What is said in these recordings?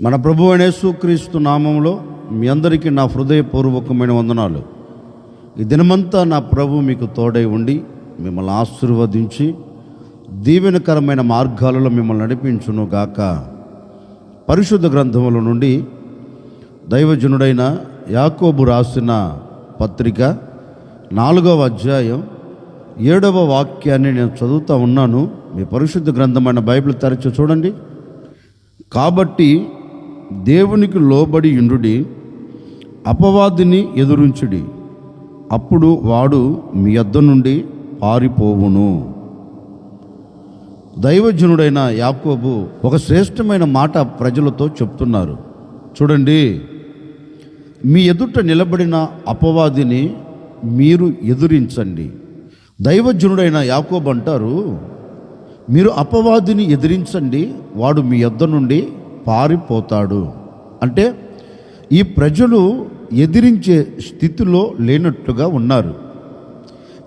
మన ప్రభువు అయిన యేసుక్రీస్తు నామంలో మీ అందరికీ నా హృదయపూర్వకమైన వందనాలు. ఈ దినమంతా నా ప్రభు మీకు తోడై ఉండి మిమ్మల్ని ఆశీర్వదించి దీవెనకరమైన మార్గాలలో మిమ్మల్ని నడిపించును గాక. పరిశుద్ధ గ్రంథముల నుండి దైవజనుడైన యాకోబు రాసిన పత్రిక 4వ అధ్యాయం 7వ వాక్యాన్ని నేను చదువుతూ ఉన్నాను. మీ పరిశుద్ధ గ్రంథమైన బైబిల్ తెరచి చూడండి. కాబట్టి దేవునికి లోబడి యుండుడి, అపవాదిని ఎదురించుడి, అప్పుడు వాడు మీ యొద్ద నుండి పారిపోవును. దైవజనుడైన యాకోబు ఒక శ్రేష్టమైన మాట ప్రజలతో చెప్తున్నారు. చూడండి, మీ ఎదుట నిలబడిన అపవాదిని మీరు ఎదిరించండి. దైవజనుడైన యాకోబు అంటారు, మీరు అపవాదిని ఎదిరించండి, వాడు మీ యొద్ద నుండి పారిపోతాడు. అంటే ఈ ప్రజలు ఎదిరించే స్థితిలో లేనట్లుగా ఉన్నారు.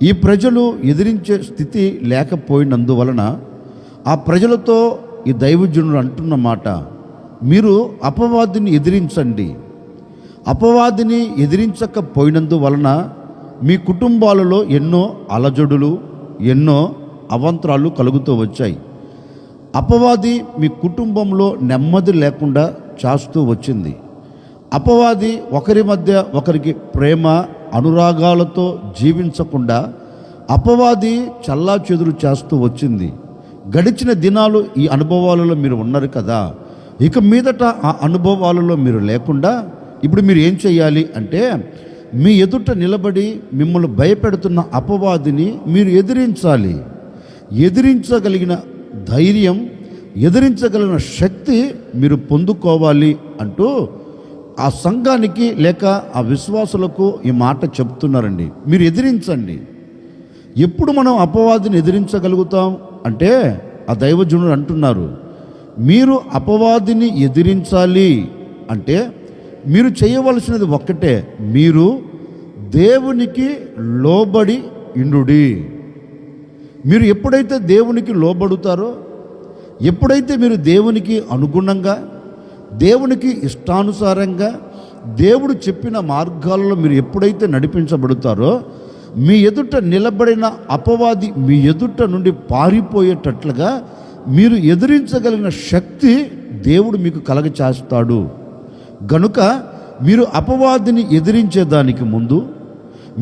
ఈ ప్రజలు ఎదిరించే స్థితి లేకపోయినందువలన ఆ ప్రజలతో ఈ దైవజనుడు అంటున్న మాట, మీరు అపవాదిని ఎదిరించండి. అపవాదిని ఎదిరించకపోయినందువలన మీ కుటుంబాలలో ఎన్నో అలజడులు, ఎన్నో అవాంతరాలు కలుగుతూ వచ్చాయి. అపవాది మీ కుటుంబంలో నెమ్మది లేకుండా చేస్తూ వచ్చింది. అపవాది ఒకరి మధ్య ఒకరికి ప్రేమ అనురాగాలతో జీవించకుండా అపవాది చల్లాచెదురు చేస్తూ వచ్చింది. గడిచిన దినాలు ఈ అనుభవాలలో మీరు ఉన్నారు కదా. ఇక మీదట ఆ అనుభవాలలో మీరు లేకుండా ఇప్పుడు మీరు ఏం చేయాలి అంటే, మీ ఎదుట నిలబడి మిమ్మల్ని భయపెడుతున్న అపవాదిని మీరు ఎదిరించాలి. ఎదిరించగలిగిన ధైర్యం, ఎదిరించగలిగిన శక్తి మీరు పొందుకోవాలి అంటూ ఆ సంఘానికి లేక ఆ విశ్వాసులకు ఈ మాట చెప్తున్నారండి. మీరు ఎదిరించండి. ఎప్పుడు మనం అపవాదిని ఎదిరించగలుగుతాం అంటే, ఆ దైవజనుడు అంటున్నారు, మీరు అపవాదిని ఎదిరించాలి అంటే మీరు చేయవలసినది ఒక్కటే, మీరు దేవునికి లోబడి ఇండుడి. మీరు ఎప్పుడైతే దేవునికి లోబడుతారో, ఎప్పుడైతే మీరు దేవునికి అనుగుణంగా, దేవునికి ఇష్టానుసారంగా, దేవుడు చెప్పిన మార్గాలలో మీరు ఎప్పుడైతే నడిపించబడతారో, మీ ఎదుట నిలబడిన అపవాది మీ ఎదుట నుండి పారిపోయేటట్లుగా మీరు ఎదిరించగలిగిన శక్తి దేవుడు మీకు కలగచేస్తాడు. గనుక మీరు అపవాదిని ఎదిరించేదానికి ముందు,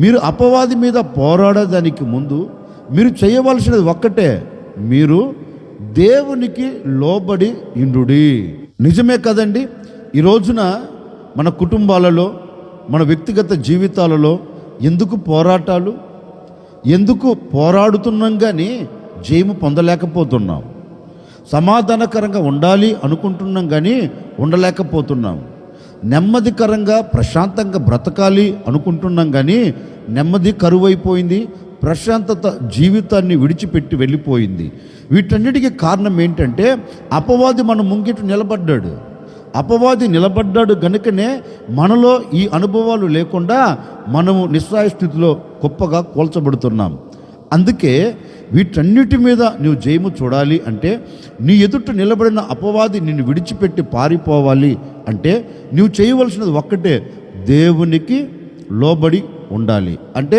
మీరు అపవాది మీద పోరాడేదానికి ముందు మీరు చేయవలసినది ఒక్కటే, మీరు దేవునికి లోబడి ఇండుడి. నిజమే కదండి. ఈ రోజున మన కుటుంబాలలో, మన వ్యక్తిగత జీవితాలలో ఎందుకు పోరాటాలు, ఎందుకు పోరాడుతున్నాం కానీ జయము పొందలేకపోతున్నాం. సమాధానకరంగా ఉండాలి అనుకుంటున్నాం కానీ ఉండలేకపోతున్నాం. నెమ్మదికరంగా ప్రశాంతంగా బ్రతకాలి అనుకుంటున్నాం కానీ నెమ్మది కరువైపోయింది. ప్రశాంతత జీవితాన్ని విడిచిపెట్టి వెళ్ళిపోయింది. వీటన్నిటికీ కారణం ఏంటంటే, అపవాది మన ముంగిట నిలబడ్డాడు. అపవాది నిలబడ్డాడు గనుకనే మనలో ఈ అనుభవాలు లేకుండా మనము నిస్సహాయ స్థితిలో గొప్పగా కూల్చబడుతున్నాం. అందుకే వీటన్నిటి మీద నువ్వు జయము చూడాలి అంటే, నీ ఎదుట నిలబడిన అపవాది నిన్ను విడిచిపెట్టి పారిపోవాలి అంటే నువ్వు చేయవలసినది ఒక్కటే, దేవునికి లోబడి ఉండాలి. అంటే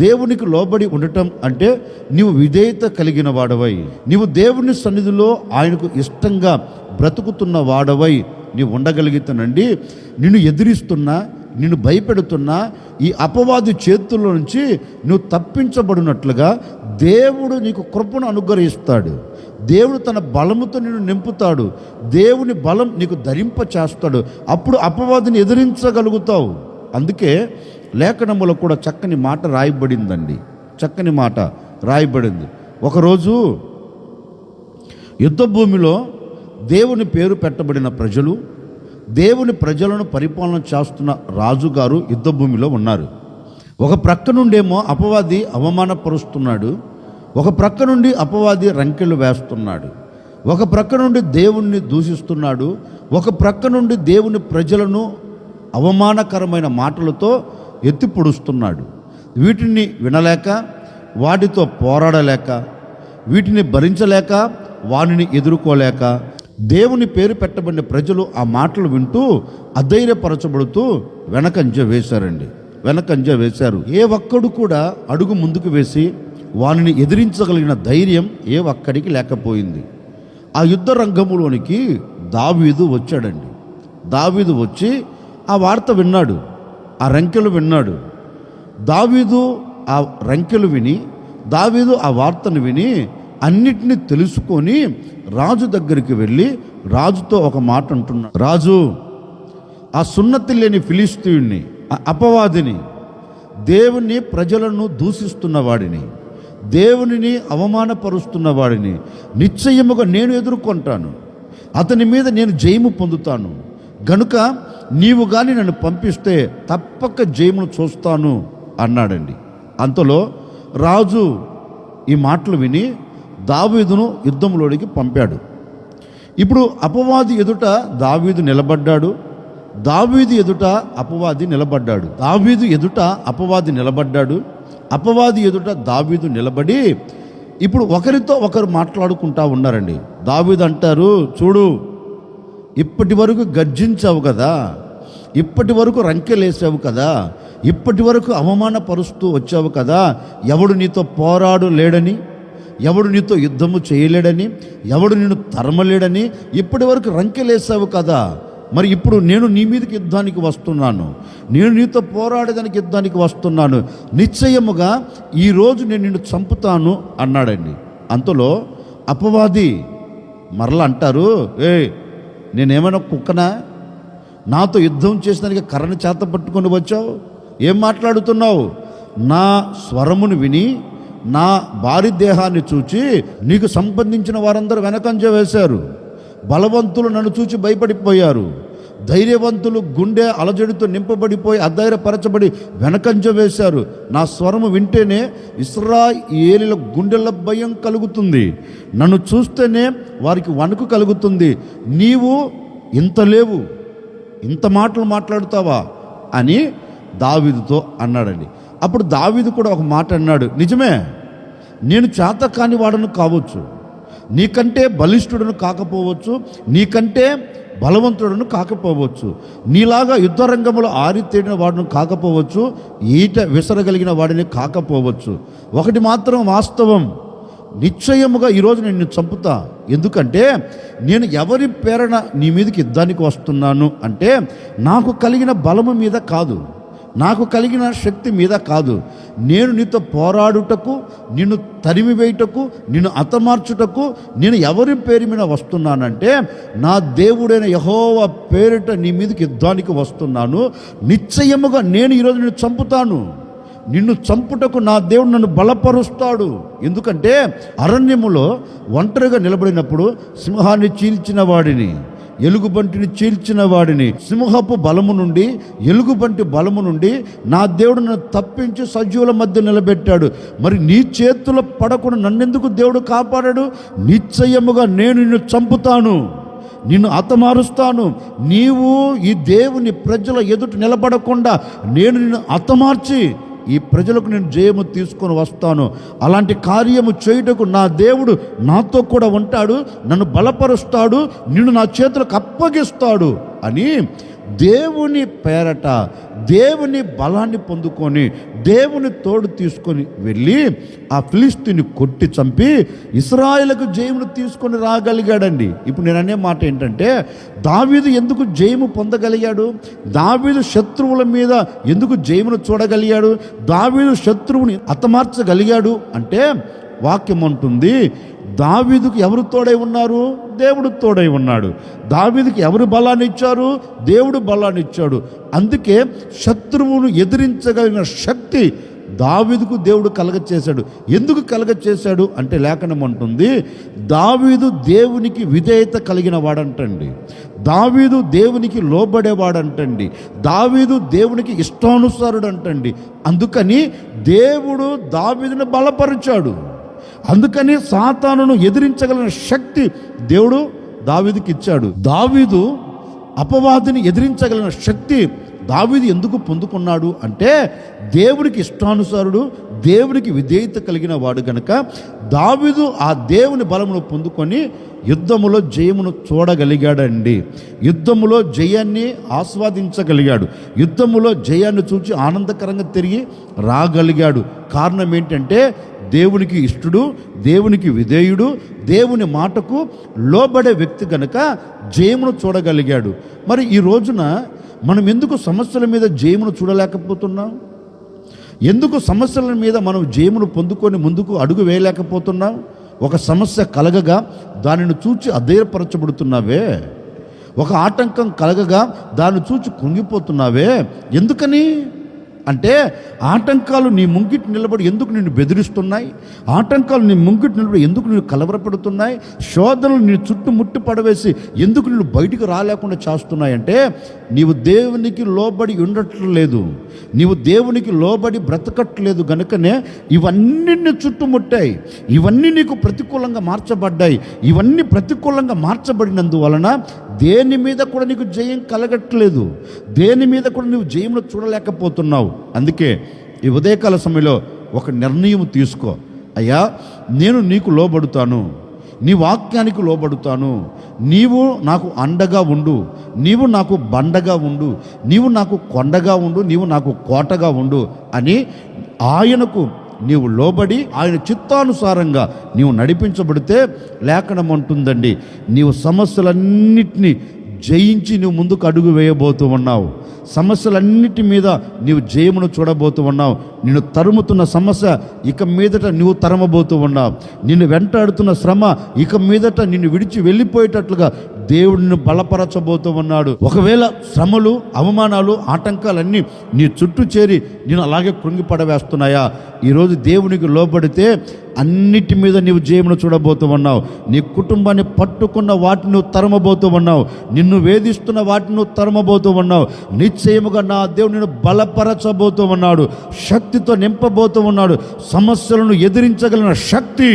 దేవునికి లోబడి ఉండటం అంటే నీవు విధేయత కలిగిన వాడవై, నీవు దేవుని సన్నిధిలో ఆయనకు ఇష్టంగా బ్రతుకుతున్న వాడవై నీవు ఉండగలిగితేనండి, నిన్ను ఎదిరిస్తున్నా, నిన్ను భయపెడుతున్నా ఈ అపవాది చేతుల్లో నుంచి నువ్వు తప్పించబడినట్లుగా దేవుడు నీకు కృపను అనుగ్రహిస్తాడు. దేవుడు తన బలముతో నిన్ను నింపుతాడు. దేవుని బలం నీకు ధరింప చేస్తాడు. అప్పుడు అపవాదిని ఎదిరించగలుగుతావు. అందుకే లేఖనములో కూడా చక్కని మాట రాయబడిందండి. చక్కని మాట రాయబడింది. ఒకరోజు యుద్ధ భూమిలో దేవుని పేరు పెట్టబడిన ప్రజలు, దేవుని ప్రజలను పరిపాలన చేస్తున్న రాజుగారు యుద్ధ భూమిలో ఉన్నారు. ఒక ప్రక్క నుండేమో అపవాది అవమానపరుస్తున్నాడు, ఒక ప్రక్క నుండి అపవాది రంకెలు వేస్తున్నాడు, ఒక ప్రక్క నుండి దేవుణ్ణి దూషిస్తున్నాడు, ఒక ప్రక్క నుండి దేవుని ప్రజలను అవమానకరమైన మాటలతో ఎత్తి పొడుస్తున్నాడు. వీటిని వినలేక, వాటితో పోరాడలేక, వీటిని భరించలేక, వానిని ఎదుర్కోలేక దేవుని పేరు పెట్టబడిన ప్రజలు ఆ మాటలు వింటూ అధైర్యపరచబడుతూ వెనకంజ వేశారు. ఏ ఒక్కడు కూడా అడుగు ముందుకు వేసి వారిని ఎదిరించగలిగిన ధైర్యం ఏ ఒక్కడికి లేకపోయింది. ఆ యుద్ధ రంగంలోనికి దావీదు వచ్చాడండి. దావీదు వచ్చి ఆ వార్త విన్నాడు, ఆ రంకెలు విన్నాడు. దావీదు ఆ రంకెలు విని, దావీదు ఆ వార్తను విని అన్నిటినీ తెలుసుకొని రాజు దగ్గరికి వెళ్ళి రాజుతో ఒక మాట అంటున్నాడు. రాజు, ఆ సున్నతి లేని ఫిలిష్తీయుణ్ణి, ఆ అపవాదిని, దేవుని ప్రజలను దూషిస్తున్న వాడిని, దేవునిని అవమానపరుస్తున్న వాడిని నిశ్చయముగా నేను ఎదుర్కొంటాను. అతని మీద నేను జయము పొందుతాను. గనుక నీవు కానీ నన్ను పంపిస్తే తప్పక జయమును చూస్తాను అన్నాడండి. అంతలో రాజు ఈ మాటలు విని దావీదును యుద్ధంలోనికి పంపాడు. ఇప్పుడు అపవాది ఎదుట దావీదు నిలబడ్డాడు, దావీదు ఎదుట అపవాది నిలబడ్డాడు. దావీదు ఎదుట అపవాది నిలబడ్డాడు, అపవాది ఎదుట దావీదు నిలబడి ఇప్పుడు ఒకరితో ఒకరు మాట్లాడుకుంటా ఉన్నారండి. దావీదు అంటారు, చూడు, ఇప్పటి వరకు గర్జించావు కదా, ఇప్పటి వరకు రంకెలేసావు కదా, ఇప్పటి వరకు అవమానపరుస్తూ వచ్చావు కదా, ఎవడు నీతో పోరాడు లేడని, ఎవడు నీతో యుద్ధము చేయలేడని, ఎవడు నిన్ను తరమలేడని ఇప్పటి వరకు రంకెలేసావు కదా, మరి ఇప్పుడు నేను నీ మీదకి యుద్ధానికి వస్తున్నాను, నేను నీతో పోరాడేదానికి యుద్ధానికి వస్తున్నాను, నిశ్చయముగా ఈరోజు నేను నిన్ను చంపుతాను అన్నాడండి. అంతలో అపవాది మరలా అంటారు, నేనేమైనా కుక్కనా, నాతో యుద్ధం చేసేదానికి కర్రను చేత పట్టుకొని వచ్చావు, ఏం మాట్లాడుతున్నావు? నా స్వరమును విని నా భారీ దేహాన్ని చూచి నీకు సంబంధించిన వారందరూ వెనకంజ వేశారు. బలవంతులు నన్ను చూచి భయపడిపోయారు, ధైర్యవంతులు గుండె అలజడితో నింపబడిపోయి అధైర్యపరచబడి వెనకంజ వేశారు. నా స్వరము వింటేనే ఇశ్రాయేలీయుల గుండెల భయం కలుగుతుంది, నన్ను చూస్తేనే వారికి వణుకు కలుగుతుంది. నీవు ఇంత లేవు, ఇంత మాటలు మాట్లాడుతావా అని దావీదుతో అన్నాడండి. అప్పుడు దావీదు కూడా ఒక మాట అన్నాడు, నిజమే, నేను చేతకాని వాడను కావచ్చు, నీకంటే బలిష్ఠుడను కాకపోవచ్చు, నీకంటే బలవంతుడను కాకపోవచ్చు, నీలాగా యుద్ధరంగంలో ఆరితేడిన వాడిని కాకపోవచ్చు, ఈట విసరగలిగిన వాడిని కాకపోవచ్చు. ఒకటి మాత్రం వాస్తవం, నిశ్చయముగా ఈరోజు నేను చంపుతా. ఎందుకంటే నేను ఎవరి పేరన నీ మీదకి యుద్ధానికి వస్తున్నాను అంటే నాకు కలిగిన బలము మీద కాదు, నాకు కలిగిన శక్తి మీద కాదు, నేను నీతో పోరాడుటకు, నిన్ను తరిమివేయుటకు, నిన్ను హతమార్చుటకు నేను ఎవరి పేరు మీద వస్తున్నానంటే నా దేవుడైన యెహోవా పేరిట నీ మీదకి యుద్ధానికి వస్తున్నాను. నిశ్చయముగా నేను ఈరోజు నిన్ను చంపుతాను, నిన్ను చంపుటకు నా దేవుడు నన్ను బలపరుస్తాడు. ఎందుకంటే అరణ్యములో ఒంటరిగా నిలబడినప్పుడు సింహాన్ని చీల్చిన వాడిని, ఎలుగుబంటిని చీల్చిన వాడిని, సింహపు బలము నుండి, ఎలుగుబంటి బలము నుండి నా దేవుడు నన్ను తప్పించి సజీవుల మధ్య నిలబెట్టాడు. మరి నీ చేతుల్లో పడకుండా నన్నెందుకు దేవుడు కాపాడాడు? నిశ్చయముగా నేను నిన్ను చంపుతాను, నిన్ను హతమారుస్తాను. నీవు ఈ దేవుని ప్రజల ఎదుట నిలబడకుండా నేను నిన్ను హతమార్చి ఈ ప్రజలకు నేను జయము తీసుకొని వస్తాను. అలాంటి కార్యము చేయుటకు నా దేవుడు నాతో కూడా ఉంటాడు, నన్ను బలపరుస్తాడు, నిన్ను నా చేతులకు అప్పగిస్తాడు అని దేవుని పేరట దేవుని బలాన్ని పొందుకొని దేవుని తోడు తీసుకొని వెళ్ళి ఆ ఫిలిష్తీయుని కొట్టి చంపి ఇశ్రాయేలుకు జయమును తీసుకొని రాగలిగాడండి. ఇప్పుడు నేను అనే మాట ఏంటంటే దావీదు ఎందుకు జయము పొందగలిగాడు? దావీదు శత్రువుల మీద ఎందుకు జయమును చూడగలిగాడు? దావీదు శత్రువుని హతమార్చగలిగాడు అంటే వాక్యం అంటుంది, దావీదుకు ఎవరు తోడై ఉన్నారు? దేవుడు తోడై ఉన్నాడు. దావీదుకి ఎవరు బలాన్ని ఇచ్చారు? దేవుడు బలాన్ని ఇచ్చాడు. అందుకే శత్రువును ఎదిరించగలిగిన శక్తి దావీదుకు దేవుడు కలగచేశాడు. ఎందుకు కలగచేశాడు అంటే లేఖనం అంటుంది, దావీదు దేవునికి విధేయత కలిగిన వాడంటండి, దావీదు దేవునికి లోబడేవాడంటండి, దావీదు దేవునికి ఇష్టానుసారుడు అంటండి. అందుకని దేవుడు దావీదును బలపరిచాడు. అందుకని సాతానును ఎదిరించగలిగిన శక్తి దేవుడు దావీదుకి ఇచ్చాడు. దావీదు అపవాదిని ఎదిరించగలిగిన శక్తి దావీదు ఎందుకు పొందుకున్నాడు అంటే దేవునికి ఇష్టానుసారుడు, దేవునికి విధేయత కలిగిన వాడు గనుక దావీదు ఆ దేవుని బలమును పొందుకొని యుద్ధములో జయమును చూడగలిగాడండి. యుద్ధములో జయాన్ని ఆస్వాదించగలిగాడు. యుద్ధములో జయాన్ని చూచి ఆనందకరంగా తిరిగి రాగలిగాడు. కారణం ఏంటంటే దేవునికి ఇష్టడు, దేవునికి విధేయుడు, దేవుని మాటకు లోబడే వ్యక్తి కనుక జయమును చూడగలిగాడు. మరి ఈ రోజున మనం ఎందుకు సమస్యల మీద జయమును చూడలేకపోతున్నాం? ఎందుకు సమస్యల మీద మనం జయమును పొందుకొని ముందుకు అడుగు వేయలేకపోతున్నాం? ఒక సమస్య కలగగా దానిని చూచి అధైర్యపరచబడుతున్నావే, ఒక ఆటంకం కలగగా దాన్ని చూచి కుంగిపోతున్నావే. ఎందుకని అంటే ఆటంకాలు నీ ముంగిటి నిలబడి ఎందుకు నిన్ను బెదిరిస్తున్నాయి? ఆటంకాలు నీ ముంగిటి నిలబడి ఎందుకు నిన్ను కలవరపెడుతున్నాయి? శోధనలు నీ చుట్టుముట్టి పడవేసి ఎందుకు నిన్ను బయటికి రాలేకుండా చేస్తున్నాయంటే నీవు దేవునికి లోబడి ఉండట్లేదు, నీవు దేవునికి లోబడి బ్రతకట్లేదు గనుకనే ఇవన్నీ నీ చుట్టుముట్టాయి, ఇవన్నీ నీకు ప్రతికూలంగా మార్చబడ్డాయి. ఇవన్నీ ప్రతికూలంగా మార్చబడినందువలన దేని మీద కూడా నీకు జయం కలగట్లేదు, దేని మీద కూడా నువ్వు జయమును చూడలేకపోతున్నావు. అందుకే ఈ ఉదయకాల సమయంలో ఒక నిర్ణయం తీసుకో. అయ్యా, నేను నీకు లోబడుతాను, నీ వాక్యానికి లోబడుతాను, నీవు నాకు అండగా ఉండు, నీవు నాకు బండగా ఉండు, నీవు నాకు కొండగా ఉండు, నీవు నాకు కోటగా ఉండు అని ఆయనకు నీవు లోబడి ఆయన చిత్తానుసారంగా నీవు నడిపించబడితే లేఖనం అంటుందండి, నీవు సమస్యలన్నిటినీ జయించి నువ్వు ముందుకు అడుగు వేయబోతూ ఉన్నావు. సమస్యలన్నిటి మీద నీవు జయమును చూడబోతూ ఉన్నావు. నిన్ను తరుముతున్న సమస్య ఇక మీదట నువ్వు తరమబోతూ ఉన్నావు. నిన్ను వెంటాడుతున్న శ్రమ ఇక మీదట నిన్ను విడిచి వెళ్ళిపోయేటట్లుగా దేవుడిని బలపరచబోతూ ఉన్నాడు. ఒకవేళ శ్రమలు, అవమానాలు, ఆటంకాలన్నీ నీ చుట్టూ చేరి నేను అలాగే కృంగిపడవేస్తున్నాయా? ఈరోజు దేవునికి లోబడితే అన్నిటి మీద నీవు జయమును చూడబోతూ ఉన్నావు. నీ కుటుంబాన్ని పట్టుకున్న వాటిని నువ్వు తరమబోతూ ఉన్నావు. నిన్ను వేధిస్తున్న వాటిని నువ్వు తరమబోతూ ఉన్నావు. నిశ్చయముగా నా దేవుడు నిన్ను బలపరచబోతూ ఉన్నాడు, శక్తితో నింపబోతూ ఉన్నాడు. సమస్యలను ఎదిరించగలిగిన శక్తి,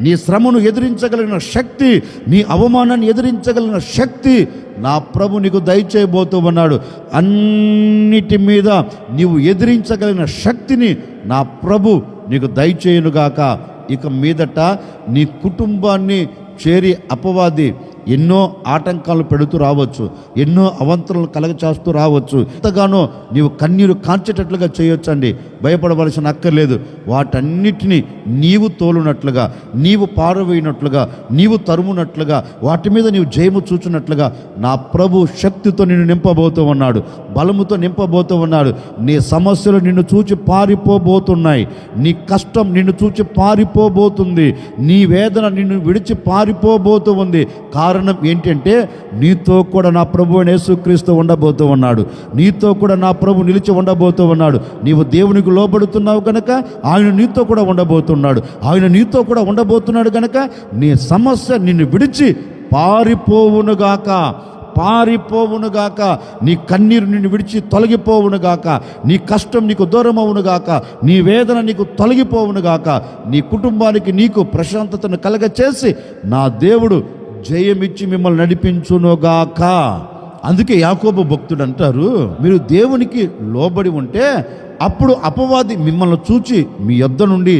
నీ శ్రమను ఎదిరించగలిగిన శక్తి, నీ అవమానాన్ని ఎదిరించగలిగిన శక్తి నా ప్రభు నీకు దయచేయబోతూ ఉన్నాడు. అన్నిటి మీద నీవు ఎదిరించగలిగిన శక్తిని నా ప్రభు నీకు దయచేయునుగాక. ఇక మీదట నీ కుటుంబాన్ని చేరి అపవాది ఎన్నో ఆటంకాలు పెడుతూ రావచ్చు, ఎన్నో అవంతరాలు కలగచేస్తూ రావచ్చు. ఎంతగానో నీవు కన్నీరు కాల్చేటట్లుగా చేయొచ్చండి. భయపడవలసిన అక్కర్లేదు. వాటన్నిటినీ నీవు తోలునట్లుగా, నీవు పారవేయినట్లుగా, నీవు తరుమునట్లుగా, వాటి మీద నీవు జయము చూచున్నట్లుగా నా ప్రభు శక్తితో నిన్ను నింపబోతూ ఉన్నాడు, బలముతో నింపబోతూ ఉన్నాడు. నీ సమస్యలు నిన్ను చూచి పారిపోబోతున్నాయి, నీ కష్టం నిన్ను చూచి పారిపోబోతుంది, నీ వేదన నిన్ను విడిచి పారిపోబోతూ ఉంది. కారణం ఏంటంటే నీతో కూడా నా ప్రభు యేసుక్రీస్తు ఉండబోతూ ఉన్నాడు, నీతో కూడా నా ప్రభు నిలిచి ఉండబోతూ ఉన్నాడు. నీవు దేవునికి లోబడుతున్నావు కనుక ఆయన నీతో కూడా ఉండబోతున్నాడు, ఆయన నీతో కూడా ఉండబోతున్నాడు కనుక నీ సమస్య నిన్ను విడిచి పారిపోవునుగాక, పారిపోవునుగాక. నీ కన్నీరు నిన్ను విడిచి తొలగిపోవునుగాక, నీ కష్టం నీకు దూరం అవునుగాక, నీ వేదన నీకు తొలగిపోవునుగాక, నీ కుటుంబానికి నీకు ప్రశాంతతను కలగచేసి నా దేవుడు జయమిచ్చి మిమ్మల్ని నడిపించునుగాక. అందుకే యాకోబు భక్తుడు అంటారు, మీరు దేవునికి లోబడి ఉంటే అప్పుడు అపవాది మిమ్మల్ని చూచి మీ యొద్ద నుండి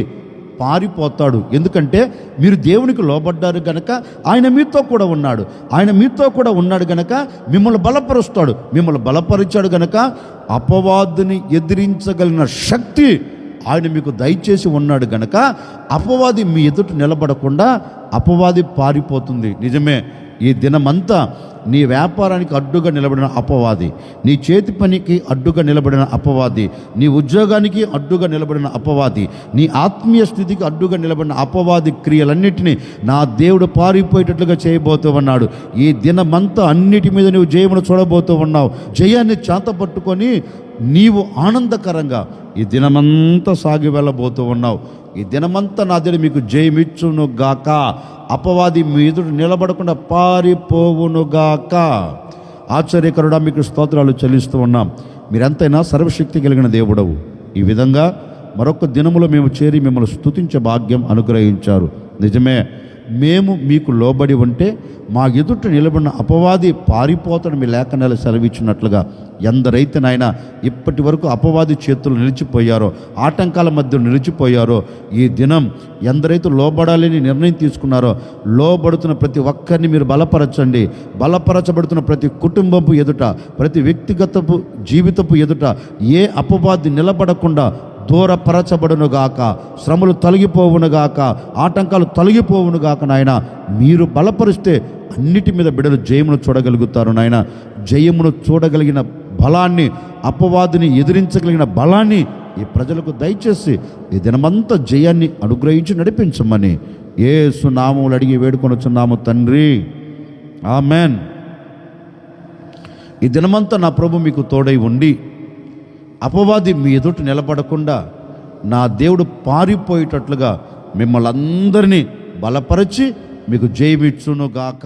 పారిపోతాడు. ఎందుకంటే మీరు దేవునికి లోబడ్డారు గనక ఆయన మీతో కూడా ఉన్నాడు, ఆయన మీతో కూడా ఉన్నాడు గనక మిమ్మల్ని బలపరుస్తాడు. మిమ్మల్ని బలపరిచాడు గనక అపవాదిని ఎదిరించగలిగిన శక్తి ఆయన మీకు దయచేసి ఉన్నాడు గనక అపవాది మీ ఎదుట నిలబడకుండా అపవాది పారిపోతుంది. నిజమే, ఈ దినమంతా నీ వ్యాపారానికి అడ్డుగా నిలబడిన అపవాది, నీ చేతి పనికి అడ్డుగా నిలబడిన అపవాది, నీ ఉద్యోగానికి అడ్డుగా నిలబడిన అపవాది, నీ ఆత్మీయ స్థితికి అడ్డుగా నిలబడిన అపవాది క్రియలన్నిటినీ నా దేవుడు పారిపోయేటట్లుగా చేయబోతూ ఉన్నాడు. ఈ దినమంతా అన్నిటి మీద నువ్వు జయమును చూడబోతూ ఉన్నావు. జయాన్ని చేతపట్టుకొని నీవు ఆనందకరంగా ఈ దినమంతా సాగి వెళ్ళబోతూ ఉన్నావు. ఈ దినమంతా నా దేవుడు మీకు జయమిచ్చును గాక, అపవాది మీ ఎదురు నిలబడకుండా పారిపోవునుగాక. ఆశ్చర్యకరుడా, మీకు స్తోత్రాలు చెల్లిస్తూ ఉన్నాం. మీరెంతైనా సర్వశక్తి కలిగిన దేవుడవు. ఈ విధంగా మరొక దినములో మేము చేరి మిమ్మల్ని స్తుతించే భాగ్యం అనుగ్రహించారు. నిజమే, మేము మీకు లోబడి ఉంటే మా ఎదుట నిలబడిన అపవాది పారిపోతాడు మీ లేఖనాలు సెలవిచ్చినట్లుగా. ఎందరైతే నాయన ఇప్పటి వరకు అపవాది చేతులు నిలిచిపోయారో, ఆటంకాల మధ్య నిలిచిపోయారో, ఈ దినం ఎందరైతే లోబడాలని నిర్ణయం తీసుకున్నారో లోబడుతున్న ప్రతి ఒక్కరిని మీరు బలపరచండి. బలపరచబడుతున్న ప్రతి కుటుంబపు ఎదుట, ప్రతి వ్యక్తిగతపు జీవితపు ఎదుట ఏ అపవాది నిలబడకుండా దూరపరచబడునుగాక, శ్రమలు తొలగిపోవునుగాక, ఆటంకాలు తొలగిపోవునుగాక. నాయన మీరు బలపరిస్తే అన్నిటి మీద బిడ్డలు జయమును చూడగలుగుతారు. నాయన జయమును చూడగలిగిన బలాన్ని, అపవాదిని ఎదిరించగలిగిన బలాన్ని ఈ ప్రజలకు దయచేసి ఈ దినమంతా జయాన్ని అనుగ్రహించి నడిపించమని యేసు నామములు అడిగి వేడుకొనుచున్నాము తండ్రి, ఆమెన్. ఈ దినమంతా నా ప్రభు మీకు తోడై ఉండి అపవాది మీ ఎదుట నిలబడకుండా నా దేవుడు పారిపోయేటట్లుగా మిమ్మల్ని అందరినీ బలపరిచి మీకు జయమిచ్చునుగాక.